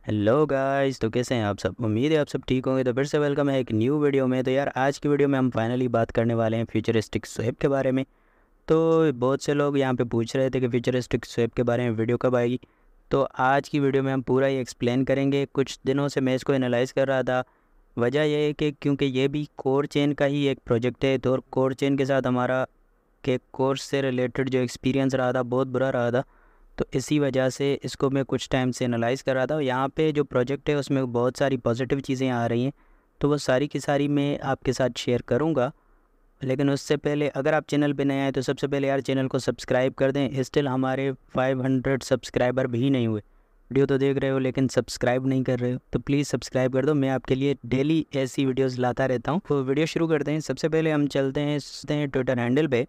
Hello guys, तो कैसे हैं आप सब। उम्मीद है आप सब ठीक होंगे। तो फिर से वेलकम है एक न्यू वीडियो में। तो यार आज की वीडियो में हम फाइनली बात करने वाले हैं फ्यूचरिस्टिक स्वैप के बारे में। तो बहुत से लोग यहाँ पे पूछ रहे थे कि फ्यूचरिस्टिक स्वैप के बारे में वीडियो कब आएगी। तो आज की वीडियो में हम पूरा ही एक्सप्लेन करेंगे। कुछ दिनों से मैं इसको एनालाइज कर रहा था। वजह यह है कि क्योंकि ये भी कोर चेन का ही एक प्रोजेक्ट है, तो कोर चेन के साथ हमारा के कोर्स से रिलेटेड जो एक्सपीरियंस रहा था बहुत बुरा रहा था। तो इसी वजह से इसको मैं कुछ टाइम से एनालाइज़ कर रहा था। यहाँ पे जो प्रोजेक्ट है उसमें बहुत सारी पॉजिटिव चीज़ें आ रही हैं, तो वो सारी की सारी मैं आपके साथ शेयर करूँगा। लेकिन उससे पहले अगर आप चैनल पे नए आए तो सबसे पहले यार चैनल को सब्सक्राइब कर दें। स्टिल हमारे 500 सब्सक्राइबर भी नहीं हुए। वीडियो तो देख रहे हो लेकिन सब्सक्राइब नहीं कर रहे हो, तो प्लीज़ सब्सक्राइब कर दो। मैं आपके लिए डेली ऐसी वीडियोज़ लाता रहता हूँ। तो वीडियो शुरू करते हैं। सबसे पहले हम चलते हैं ट्विटर हैंडल पे।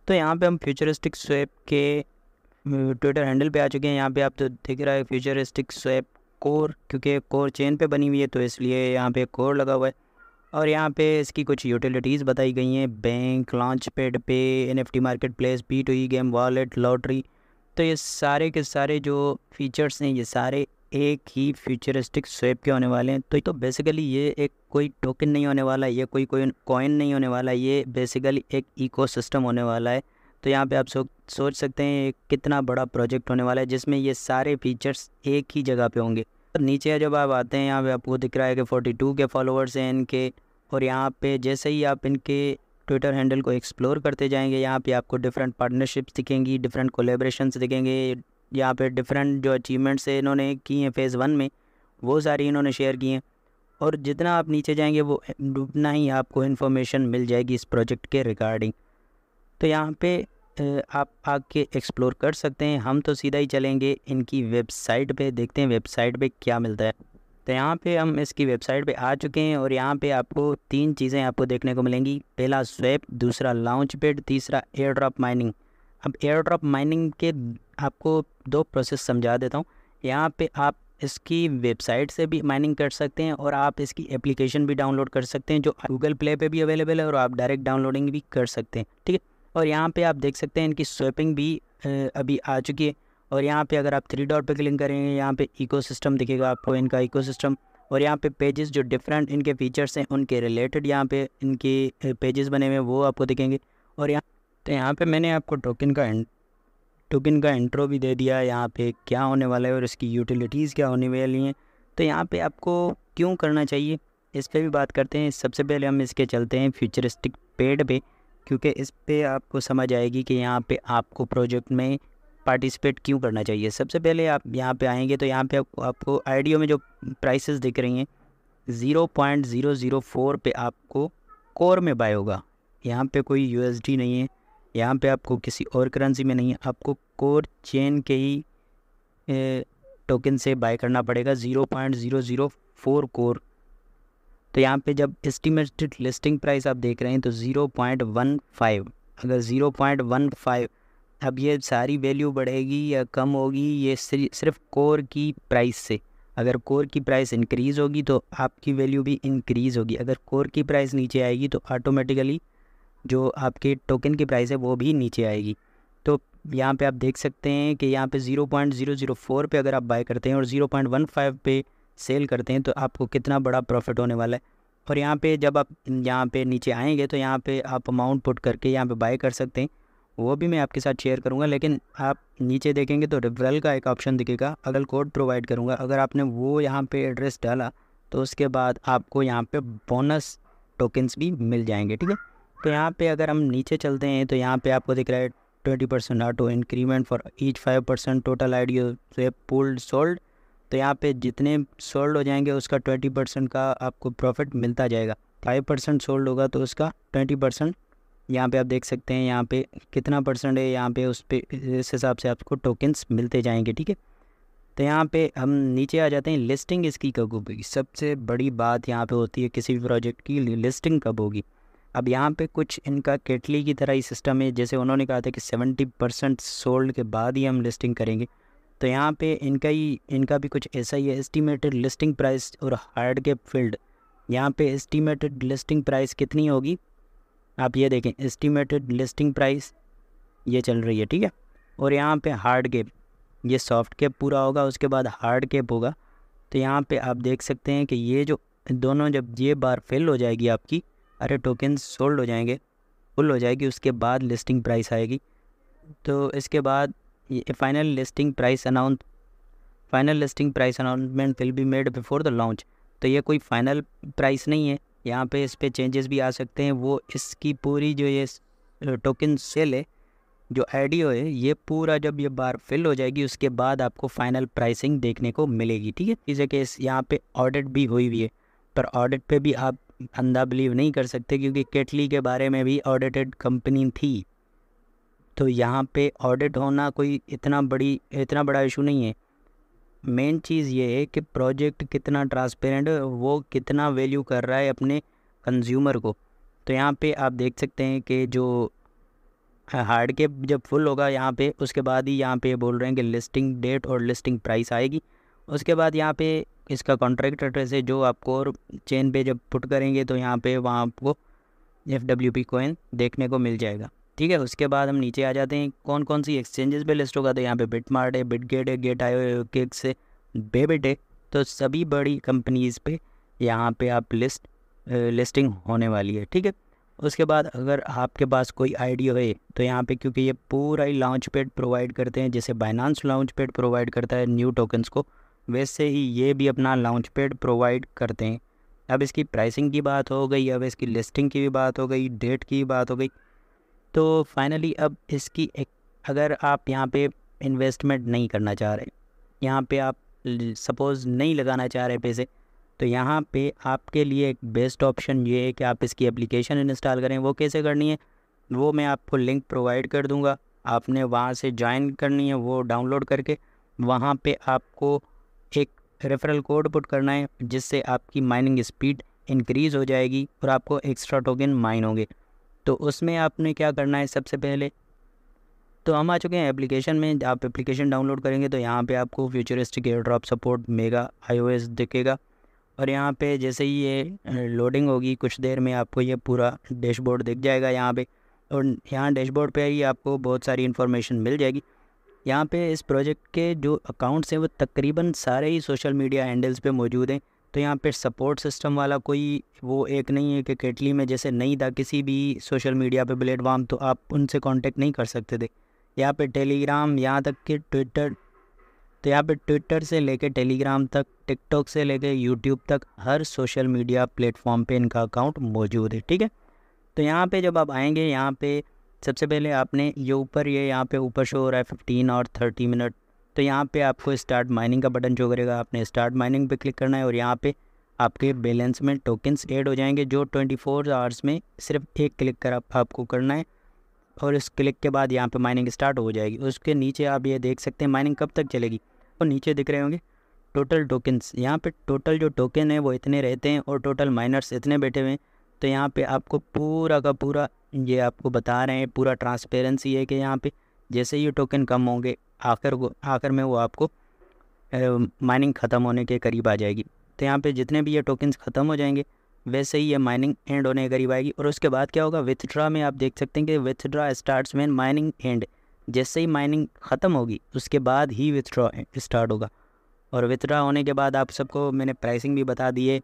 तो यहाँ पे हम फ्यूचरिस्टिक स्वैप के ट्विटर हैंडल पे आ चुके हैं। यहाँ पे आप तो दिख रहा है फ्यूचरिस्टिक स्वैप कोर, क्योंकि कोर चेन पे बनी हुई है तो इसलिए यहाँ पे कोर लगा हुआ है। और यहाँ पे इसकी कुछ यूटिलिटीज़ बताई गई हैं: बैंक, लॉन्च पैड पे, NFT market place, P2E game wallet, lottery. तो ये सारे के सारे जो फीचर्स हैं ये सारे एक ही फ्यूचरिस्टिक स्वैप के होने वाले हैं। तो बेसिकली ये एक कोई टोकन नहीं होने वाला, ये कोई कोई कॉइन नहीं होने वाला, ये बेसिकली एक इकोसिस्टम होने वाला है। तो यहाँ पे आप सोच सकते हैं कितना बड़ा प्रोजेक्ट होने वाला है जिसमें ये सारे फीचर्स एक ही जगह पे होंगे। और नीचे जब आप आते हैं यहाँ पे आपको दिख रहा है कि 42 के फॉलोअर्स हैं इनके। और यहाँ पे जैसे ही आप इनके ट्विटर हैंडल को एक्सप्लोर करते जाएंगे यहाँ पे आपको डिफरेंट पार्टनरशिप्स दिखेंगी, डिफरेंट कोलेब्रेशन्स दिखेंगे। यहाँ पे डिफरेंट जो अचीवमेंट्स है इन्होंने की हैं फेज़ 1 में, वो सारी इन्होंने शेयर की हैं। और जितना आप नीचे जाएंगे वो उतना ही आपको इन्फॉर्मेशन मिल जाएगी इस प्रोजेक्ट के रिगार्डिंग। तो यहाँ पे आप आके एक्सप्लोर कर सकते हैं। हम तो सीधा ही चलेंगे इनकी वेबसाइट पे, देखते हैं वेबसाइट पे क्या मिलता है। तो यहाँ पे हम इसकी वेबसाइट पे आ चुके हैं और यहाँ पे आपको तीन चीज़ें आपको देखने को मिलेंगी: पहला स्वैप, दूसरा लॉन्च पैड, तीसरा एयर ड्रॉप माइनिंग। अब एयर ड्रॉप माइनिंग के आपको दो प्रोसेस समझा देता हूँ। यहाँ पे आप इसकी वेबसाइट से भी माइनिंग कर सकते हैं और आप इसकी एप्लीकेशन भी डाउनलोड कर सकते हैं जो गूगल प्ले पे भी अवेलेबल है, और आप डायरेक्ट डाउनलोडिंग भी कर सकते हैं, ठीक है। और यहाँ पे आप देख सकते हैं इनकी स्वैपिंग भी अभी आ चुकी है। और यहाँ पे अगर आप थ्री डॉट पे क्लिक करेंगे यहाँ पे इकोसिस्टम दिखेगा आपको, इनका इकोसिस्टम। और यहाँ पे पेजेस जो डिफरेंट इनके फीचर्स हैं उनके रिलेटेड यहाँ पे इनके पेजेस बने हुए हैं वो आपको दिखेंगे। और यहाँ पे मैंने आपको टोकन का इंट्रो भी दे दिया है, यहाँ पे क्या होने वाला है और इसकी यूटिलिटीज़ क्या होने वाली हैं। तो यहाँ पे आपको क्यों करना चाहिए इस पर भी बात करते हैं। सबसे पहले हम इसके चलते हैं फ्यूचरिस्टिक पेड पे, क्योंकि इस पे आपको समझ आएगी कि यहाँ पे आपको प्रोजेक्ट में पार्टिसिपेट क्यों करना चाहिए। सबसे पहले आप यहाँ पे आएंगे तो यहाँ पे आपको आईडियो में जो प्राइसेस दिख रही हैं 0.004 पे आपको कोर में बाय होगा। यहाँ पे कोई USD नहीं है, यहाँ पे आपको किसी और करेंसी में नहीं है, आपको कोर चेन के ही टोकन से बाय करना पड़ेगा 0.004 कोर। तो यहाँ पे जब एस्टिमेटेड लिस्टिंग प्राइस आप देख रहे हैं तो 0.15, अगर 0.15, अब ये सारी वैल्यू बढ़ेगी या कम होगी ये सिर्फ कोर की प्राइस से। अगर कोर की प्राइस इंक्रीज़ होगी तो आपकी वैल्यू भी इंक्रीज़ होगी, अगर कोर की प्राइस नीचे आएगी तो ऑटोमेटिकली जो आपके टोकन की प्राइस है वो भी नीचे आएगी। तो यहाँ पे आप देख सकते हैं कि यहाँ पे 0.004 पे अगर आप बाय करते हैं और 0.15 पे सेल करते हैं तो आपको कितना बड़ा प्रॉफिट होने वाला है। और यहाँ पे जब आप यहाँ पे नीचे आएंगे तो यहाँ पे आप अमाउंट पुट करके यहाँ पे बाय कर सकते हैं, वो भी मैं आपके साथ शेयर करूँगा। लेकिन आप नीचे देखेंगे तो रेफरल का एक ऑप्शन दिखेगा, अगर कोड प्रोवाइड करूँगा, अगर आपने वो यहाँ पे एड्रेस डाला तो उसके बाद आपको यहाँ पे बोनस टोकन्स भी मिल जाएंगे, ठीक है। तो यहाँ पे अगर हम नीचे चलते हैं तो यहाँ पे आपको दिख रहा है 20% auto increment for each 5% total आईडियो स्वैप पुल्ड सोल्ड। तो यहाँ पे जितने सोल्ड हो जाएंगे उसका 20% का आपको प्रॉफिट मिलता जाएगा। 5% सोल्ड होगा तो उसका 20%, यहाँ पे आप देख सकते हैं यहाँ पे कितना परसेंट है, यहाँ पे उस पे इस हिसाब से आपको टोकन्स मिलते जाएंगे, ठीक है। तो यहाँ पे हम नीचे आ जाते हैं, लिस्टिंग इसकी कब होगी। सबसे बड़ी बात यहाँ पे होती है किसी भी प्रोजेक्ट की लिस्टिंग कब होगी। अब यहाँ पे कुछ इनका केटली की तरह ही सिस्टम है, जैसे उन्होंने कहा था कि 70% सोल्ड के बाद ही हम लिस्टिंग करेंगे। तो यहाँ पे इनका भी कुछ ऐसा ही है। एस्टिमेटेड लिस्टिंग प्राइस और हार्ड कैप फील्ड, यहाँ पे एस्टिमेटेड लिस्टिंग प्राइस कितनी होगी आप ये देखें, एस्टिमेटेड लिस्टिंग प्राइस ये चल रही है, ठीक है। और यहाँ पे हार्ड कैप ये सॉफ्ट कैप पूरा होगा, उसके बाद हार्ड कैप होगा। तो यहाँ पे आप देख सकते हैं कि ये जो दोनों जब ये बार फिल हो जाएगी आपकी, अरे टोकन सोल्ड हो जाएंगे, फुल हो जाएगी, उसके बाद लिस्टिंग प्राइस आएगी। तो इसके बाद ये final listing price announcement will be made before the launch. तो ये कोई फाइनल प्राइस नहीं है, यहाँ पे इस पर चेंजेस भी आ सकते हैं। वो इसकी पूरी जो ये टोकन सेल है, जो आईडीओ है, ये पूरा जब ये बार फिल हो जाएगी उसके बाद आपको फाइनल प्राइसिंग देखने को मिलेगी। ठीक है, इस केस यहाँ पे ऑडिट भी हुई हुई है, पर ऑडिट पे भी आप अंधा बिलीव नहीं कर सकते क्योंकि केटली के बारे में भी ऑडिटेड कंपनी थी। तो यहाँ पे ऑडिट होना कोई इतना बड़ा इशू नहीं है। मेन चीज़ ये है कि प्रोजेक्ट कितना ट्रांसपेरेंट है, वो कितना वैल्यू कर रहा है अपने कंज्यूमर को। तो यहाँ पे आप देख सकते हैं कि जो हार्ड कैप जब फुल होगा यहाँ पे, उसके बाद ही यहाँ पे बोल रहे हैं कि लिस्टिंग डेट और लिस्टिंग प्राइस आएगी। उसके बाद यहाँ पे इसका कॉन्ट्रैक्ट एड्रेस है जो आपको और चेन पे जब पुट करेंगे तो यहाँ पे वहाँ आपको FWP कॉइन देखने को मिल जाएगा। ठीक है, उसके बाद हम नीचे आ जाते हैं कौन कौन सी एक्सचेंजेस पे लिस्ट होगा। तो यहाँ पे बिटमार्ट है, बिटगेट है, गेट.io, किक्स है, बेबिट है। तो सभी बड़ी कंपनीज़ पे यहाँ पे आप लिस्टिंग होने वाली है। ठीक है, उसके बाद अगर आपके पास कोई आईडिया है तो यहाँ पे, क्योंकि ये पूरा ही लॉन्च पैड प्रोवाइड करते हैं, जैसे बाइनांस लॉन्च पैड प्रोवाइड करता है न्यू टोकन्स को, वैसे ही ये भी अपना लॉन्च पैड प्रोवाइड करते हैं। अब इसकी प्राइसिंग की बात हो गई, अब इसकी लिस्टिंग की भी बात हो गई, डेट की बात हो गई। तो फाइनली अब इसकी अगर आप यहाँ पे इन्वेस्टमेंट नहीं करना चाह रहे, यहाँ पे आप सपोज़ नहीं लगाना चाह रहे पैसे, तो यहाँ पे आपके लिए एक बेस्ट ऑप्शन ये है कि आप इसकी एप्लीकेशन इंस्टॉल करें। वो कैसे करनी है वो मैं आपको लिंक प्रोवाइड कर दूँगा, आपने वहाँ से ज्वाइन करनी है। वो डाउनलोड करके वहाँ पे आपको एक रेफरल कोड पुट करना है जिससे आपकी माइनिंग स्पीड इंक्रीज़ हो जाएगी और आपको एक्स्ट्रा टोकन माइन होंगे। तो उसमें आपने क्या करना है, सबसे पहले तो हम आ चुके हैं एप्लीकेशन में। आप एप्लीकेशन डाउनलोड करेंगे तो यहाँ पे आपको futuristic air drop support mega iOS दिखेगा, और यहाँ पे जैसे ही ये लोडिंग होगी कुछ देर में आपको ये पूरा डैशबोर्ड दिख जाएगा यहाँ पे। और यहाँ डैशबोर्ड पे ही आपको बहुत सारी इन्फॉर्मेशन मिल जाएगी। यहाँ पे इस प्रोजेक्ट के जो अकाउंट्स हैं वो तकरीबन सारे ही सोशल मीडिया हैंडल्स पे मौजूद हैं। तो यहाँ पे सपोर्ट सिस्टम वाला कोई वो एक नहीं है कि केटली में जैसे नहीं था किसी भी सोशल मीडिया पे प्लेटफॉर्म तो आप उनसे कांटेक्ट नहीं कर सकते थे। यहाँ पे टेलीग्राम, यहाँ तक कि ट्विटर, तो यहाँ पे ट्विटर से लेके टेलीग्राम तक, टिकटॉक से लेके यूट्यूब तक हर सोशल मीडिया प्लेटफॉर्म पे इनका अकाउंट मौजूद है। ठीक है, तो यहाँ पे जब आप आएंगे, यहाँ पे सबसे पहले आपने ये यहाँ पे ऊपर शो हो रहा है 15 और 30 मिनट। तो यहाँ पे आपको स्टार्ट माइनिंग का बटन शो करेगा, आपने स्टार्ट माइनिंग पे क्लिक करना है और यहाँ पे आपके बैलेंस में टोकन्स ऐड हो जाएंगे जो 24 आवर्स में सिर्फ एक क्लिक कर आपको करना है, और इस क्लिक के बाद यहाँ पे माइनिंग स्टार्ट हो जाएगी। उसके नीचे आप ये देख सकते हैं माइनिंग कब तक चलेगी, और नीचे दिख रहे होंगे टोटल टोकन्स। यहाँ पे टोटल जो टोकन है वो इतने रहते हैं और टोटल माइनर्स इतने बैठे हुए हैं। तो यहाँ पे आपको पूरा का पूरा ये आपको बता रहे हैं, पूरा ट्रांसपेरेंसी है कि यहाँ पे जैसे ही टोकन कम होंगे आखिर में वो आपको माइनिंग ख़त्म होने के करीब आ जाएगी। तो यहाँ पे जितने भी ये टोकन्स ख़त्म हो जाएंगे वैसे ही ये माइनिंग एंड होने के करीब आएगी। और उसके बाद क्या होगा, विथड्रा में आप देख सकते हैं कि withdraw starts when mining and, जैसे ही माइनिंग ख़त्म होगी उसके बाद ही विथड्रा स्टार्ट होगा। और विथड्रा होने के बाद आप सबको मैंने प्राइसिंग भी बता दी है,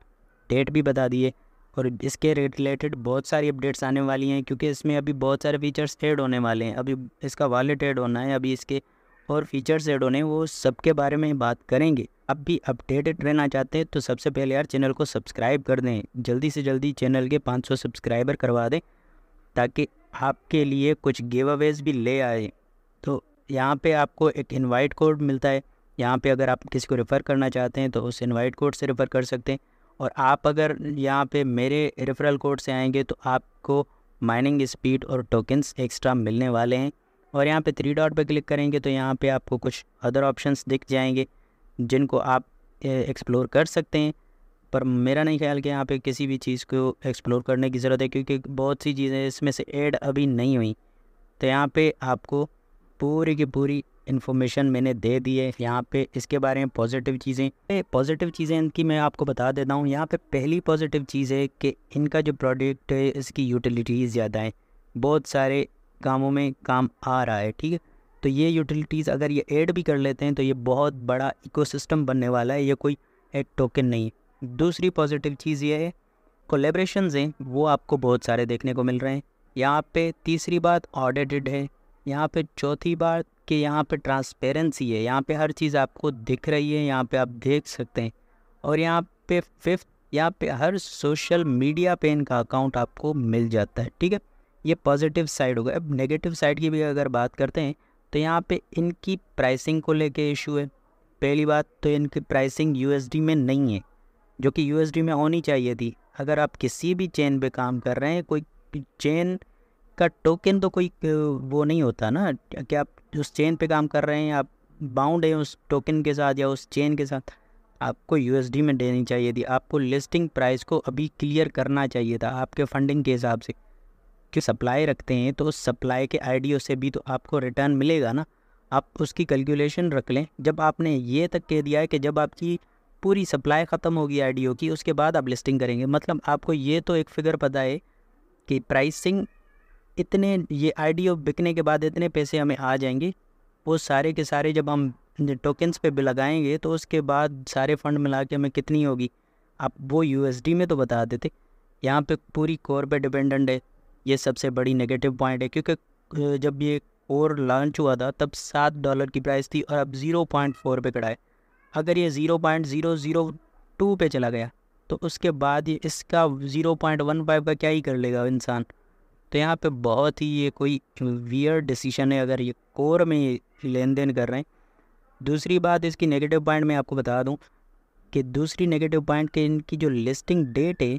डेट भी बता दी है, और इसके रिलेटेड बहुत सारी अपडेट्स आने वाली हैं क्योंकि इसमें अभी बहुत सारे फीचर्स ऐड होने वाले हैं। अभी इसका वॉलेट ऐड होना है, अभी इसके और फीचर्स ऐड होने हैं, वो सब के बारे में बात करेंगे। अब भी अपडेटेड रहना चाहते हैं तो सबसे पहले यार चैनल को सब्सक्राइब कर दें, जल्दी से जल्दी चैनल के 500 सब्सक्राइबर करवा दें ताकि आपके लिए कुछ गिव अवेज भी ले आए। तो यहाँ पे आपको एक इनवाइट कोड मिलता है, यहाँ पे अगर आप किसी को रेफ़र करना चाहते हैं तो उस इनवाइट कोड से रेफ़र कर सकते हैं। और आप अगर यहाँ पे मेरे रेफरल कोड से आएंगे तो आपको माइनिंग स्पीड और टोकन्स एक्स्ट्रा मिलने वाले हैं। और यहाँ पे 3 डॉट पे क्लिक करेंगे तो यहाँ पे आपको कुछ अदर ऑप्शंस दिख जाएंगे जिनको आप एक्सप्लोर कर सकते हैं, पर मेरा नहीं ख्याल कि यहाँ पे किसी भी चीज़ को एक्सप्लोर करने की ज़रूरत है क्योंकि बहुत सी चीज़ें इसमें से ऐड अभी नहीं हुई। तो यहाँ पे आपको पूरी की पूरी इन्फॉर्मेशन मैंने दे दी है। यहाँ पे इसके बारे में पॉजिटिव चीज़ें इनकी मैं आपको बता देता हूँ। यहाँ पे पहली पॉजिटिव चीज़ है कि इनका जो प्रोडक्ट है इसकी यूटिलिटीज़ ज़्यादा है, बहुत सारे कामों में काम आ रहा है। ठीक है, तो ये यूटिलिटीज़ अगर ये ऐड भी कर लेते हैं तो ये बहुत बड़ा इकोसिस्टम बनने वाला है, ये कोई एक टोकन नहीं है। दूसरी पॉजिटिव चीज़ ये है, कोलेब्रेशंस हैं वो आपको बहुत सारे देखने को मिल रहे हैं यहाँ पे। तीसरी बात ऑडिटेड है यहाँ पे। चौथी बात कि यहाँ पे ट्रांसपेरेंसी है, यहाँ पे हर चीज़ आपको दिख रही है, यहाँ पे आप देख सकते हैं। और यहाँ पे फिफ्थ, यहाँ पे हर सोशल मीडिया पे इनका अकाउंट आपको मिल जाता है, ठीक है। ये पॉजिटिव साइड होगा। अब नेगेटिव साइड की भी अगर बात करते हैं तो यहाँ पे इनकी प्राइसिंग को लेके इशू है। पहली बात तो इनकी प्राइसिंग यूएसडी में नहीं है, जो कि यूएसडी में होनी चाहिए थी। अगर आप किसी भी चेन पे काम कर रहे हैं, कोई चेन का टोकन तो कोई वो नहीं होता ना कि आप उस चेन पे काम कर रहे हैं, आप बाउंड हैं उस टोकन के साथ या उस चेन के साथ, आपको यूएसडी में देनी चाहिए थी। आपको लिस्टिंग प्राइस को अभी क्लियर करना चाहिए था आपके फंडिंग के हिसाब से। कि सप्लाई रखते हैं तो उस सप्लाई के आईडीओ से भी तो आपको रिटर्न मिलेगा ना, आप उसकी कैलकुलेशन रख लें। जब आपने ये तक कह दिया है कि जब आपकी पूरी सप्लाई ख़त्म होगी आईडीओ की, उसके बाद आप लिस्टिंग करेंगे, मतलब आपको ये तो एक फिगर पता है कि प्राइसिंग इतने, ये आईडीओ बिकने के बाद इतने पैसे हमें आ जाएंगे। वो सारे के सारे जब हम टोकन्स पे भी लगाएंगे तो उसके बाद सारे फंड मिला के हमें कितनी होगी, आप वो यूएसडी में तो बता देते। यहाँ पे पूरी कोर पे डिपेंडेंट है, ये सबसे बड़ी नेगेटिव पॉइंट है। क्योंकि जब ये कोर लॉन्च हुआ था तब $7 की प्राइस थी और अब 0.4 पे खड़ा है। अगर ये 0.002 पे चला गया तो उसके बाद ये इसका 0.15 का क्या ही कर लेगा इंसान। तो यहाँ पे बहुत ही ये कोई वियर्ड डिसीजन है अगर ये कोर में लेन देन कर रहे हैं। दूसरी बात इसकी नेगेटिव पॉइंट मैं आपको बता दूं कि दूसरी नेगेटिव पॉइंट कि इनकी जो लिस्टिंग डेट है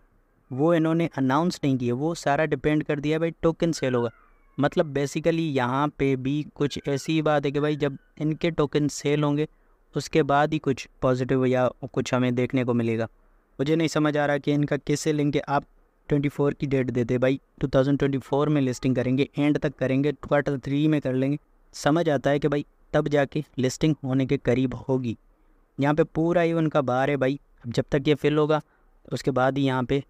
वो इन्होंने अनाउंस नहीं की है, वो सारा डिपेंड कर दिया भाई टोकन सेल होगा। मतलब बेसिकली यहाँ पे भी कुछ ऐसी बात है कि भाई जब इनके टोकन सेल होंगे उसके बाद ही कुछ पॉजिटिव या कुछ हमें देखने को मिलेगा। मुझे नहीं समझ आ रहा कि इनका किससे लिंक है। आप 24 की डेट देते भाई, 2024 में लिस्टिंग करेंगे, एंड तक करेंगे, Q3 में कर लेंगे, समझ आता है कि भाई तब जाके लिस्टिंग होने के करीब होगी। यहाँ पे पूरा ही उनका बार है भाई, जब तक ये फिल होगा उसके बाद ही यहाँ पे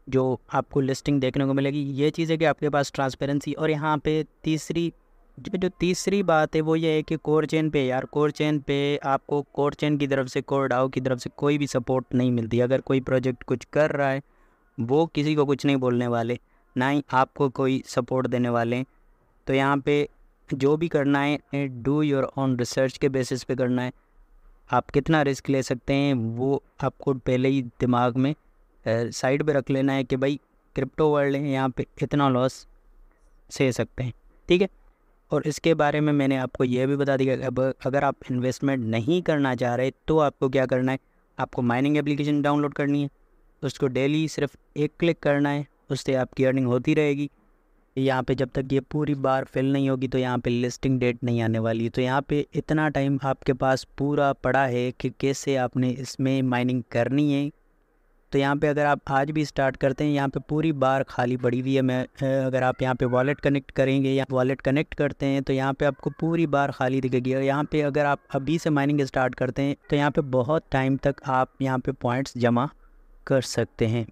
जो आपको लिस्टिंग देखने को मिलेगी। ये चीज़ है कि आपके पास ट्रांसपेरेंसी। और यहाँ पे जो तीसरी बात है वो ये है कि कोर चेन पे, यार कोर चेन पे आपको कोर चेन की तरफ से, कोर डाओ की तरफ से कोई भी सपोर्ट नहीं मिलती। अगर कोई प्रोजेक्ट कुछ कर रहा है वो किसी को कुछ नहीं बोलने वाले, ना ही आपको कोई सपोर्ट देने वाले हैं। तो यहाँ पे जो भी करना है डू योर ऑन रिसर्च के बेसिस पे करना है। आप कितना रिस्क ले सकते हैं वो आपको पहले ही दिमाग में साइड पे रख लेना है कि भाई क्रिप्टो वर्ल्ड है, यहाँ पे इतना लॉस सह सकते हैं, ठीक है। और इसके बारे में मैंने आपको ये भी बता दिया कि अगर आप इन्वेस्टमेंट नहीं करना चाह रहे तो आपको क्या करना है, आपको माइनिंग एप्लीकेशन डाउनलोड करनी है, उसको डेली सिर्फ एक क्लिक करना है, उससे आपकी अर्निंग होती रहेगी। यहाँ पे जब तक ये पूरी बार फिल नहीं होगी तो यहाँ पे लिस्टिंग डेट नहीं आने वाली। तो यहाँ पे इतना टाइम आपके पास पूरा पड़ा है कि कैसे आपने इसमें माइनिंग करनी है। तो यहाँ पे अगर आप आज भी स्टार्ट करते हैं, यहाँ पे पूरी बार खाली पड़ी हुई है। अगर आप यहाँ पे वॉलेट कनेक्ट करेंगे या वॉलेट कनेक्ट करते हैं तो यहाँ पे आपको पूरी बार खाली दिखेगी। और यहाँ पे अगर आप अभी से माइनिंग स्टार्ट करते हैं तो यहाँ पे बहुत टाइम तक आप यहाँ पे पॉइंट्स जमा कर सकते हैं।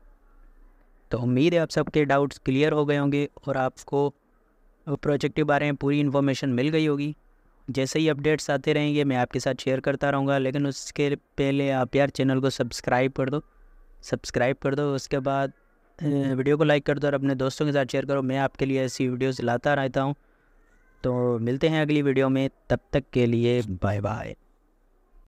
तो उम्मीद है आप सबके डाउट्स क्लियर हो गए होंगे और आपको प्रोजेक्ट के बारे में पूरी इन्फॉर्मेशन मिल गई होगी। जैसे ही अपडेट्स आते रहेंगे मैं आपके साथ शेयर करता रहूँगा, लेकिन उसके पहले आप यार चैनल को सब्सक्राइब कर दो, उसके बाद वीडियो को लाइक कर दो और अपने दोस्तों के साथ शेयर करो। मैं आपके लिए ऐसी वीडियोस लाता रहता हूँ। तो मिलते हैं अगली वीडियो में, तब तक के लिए बाय बाय।